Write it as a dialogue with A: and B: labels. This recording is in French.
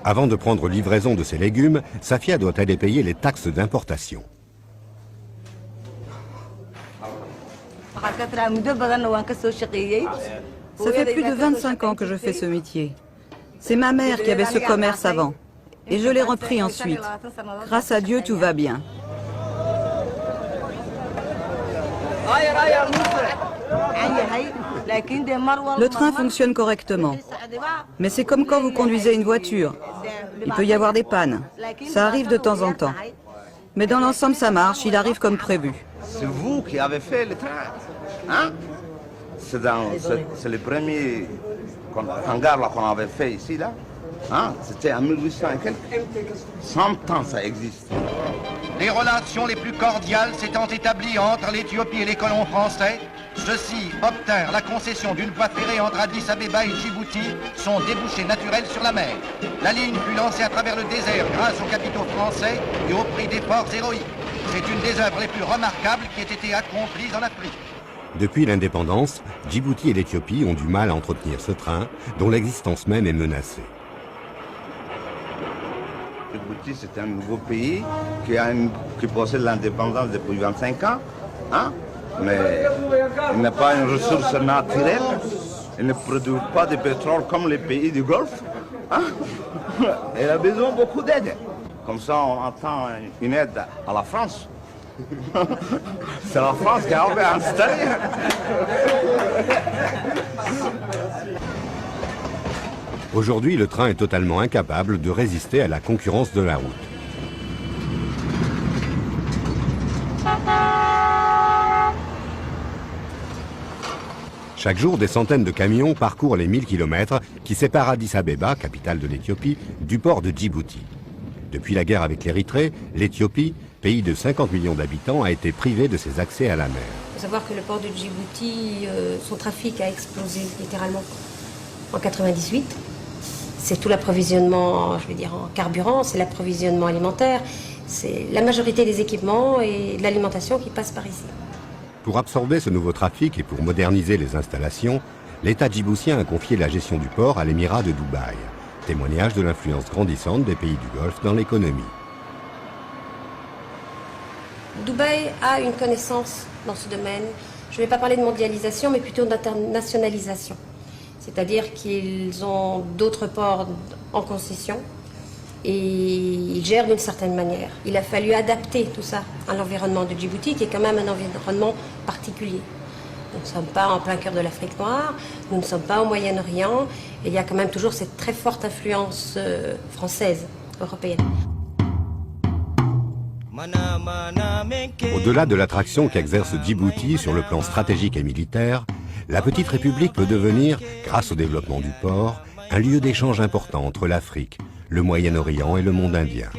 A: Avant de prendre livraison de ses légumes, Safia doit aller payer les taxes d'importation.
B: Ça fait plus de 25 ans que je fais ce métier. C'est ma mère qui avait ce commerce avant. Et je l'ai repris ensuite. Grâce à Dieu, tout va bien. Le train fonctionne correctement. Mais c'est comme quand vous conduisez une voiture. Il peut y avoir des pannes. Ça arrive de temps en temps. Mais dans l'ensemble, ça marche. Il arrive comme prévu.
C: C'est vous qui avez fait le train, hein? C'est le premier hangar qu'on avait fait ici, là. Hein? C'était en 1800 et quelques. 100 ans, ça existe.
D: Les relations les plus cordiales s'étant établies entre l'Éthiopie et les colons français, ceux-ci obtinrent la concession d'une voie ferrée entre Addis Abeba et Djibouti, son débouché naturel sur la mer. La ligne fut lancée à travers le désert grâce aux capitaux français et au prix d'efforts héroïques. C'est une des œuvres les plus remarquables qui ait été accomplie en Afrique.
A: Depuis l'indépendance, Djibouti et l'Éthiopie ont du mal à entretenir ce train, dont l'existence même est menacée.
C: Djibouti, c'est un nouveau pays qui possède l'indépendance depuis 25 ans, hein? Mais il n'a pas une ressource naturelle, il ne produit pas de pétrole comme les pays du Golfe. Hein? Il a besoin de beaucoup d'aide. Comme ça, on attend une aide à la France. C'est la France qui a installé.
A: Aujourd'hui, le train est totalement incapable de résister à la concurrence de la route. Chaque jour, des centaines de camions parcourent les 1000 km qui séparent Addis Abeba, capitale de l'Éthiopie, du port de Djibouti. Depuis la guerre avec l'Érythrée, l'Éthiopie, pays de 50 millions d'habitants, a été privée de ses accès à la mer.
E: Il faut savoir que le port de Djibouti, son trafic a explosé littéralement en 98. C'est tout l'approvisionnement, je veux dire, en carburant, c'est l'approvisionnement alimentaire, c'est la majorité des équipements et de l'alimentation qui passent par ici.
A: Pour absorber ce nouveau trafic et pour moderniser les installations, l'État djiboutien a confié la gestion du port à l'Émirat de Dubaï, témoignage de l'influence grandissante des pays du Golfe dans l'économie.
E: Dubaï a une connaissance dans ce domaine. Je ne vais pas parler de mondialisation, mais plutôt d'internationalisation. C'est-à-dire qu'ils ont d'autres ports en concession et ils gèrent d'une certaine manière. Il a fallu adapter tout ça à l'environnement de Djibouti, qui est quand même un environnement particulier. Nous ne sommes pas en plein cœur de l'Afrique noire, nous ne sommes pas au Moyen-Orient, et il y a quand même toujours cette très forte influence française, européenne.
A: Au-delà de l'attraction qu'exerce Djibouti sur le plan stratégique et militaire, la petite république peut devenir, grâce au développement du port, un lieu d'échange important entre l'Afrique, le Moyen-Orient et le monde indien.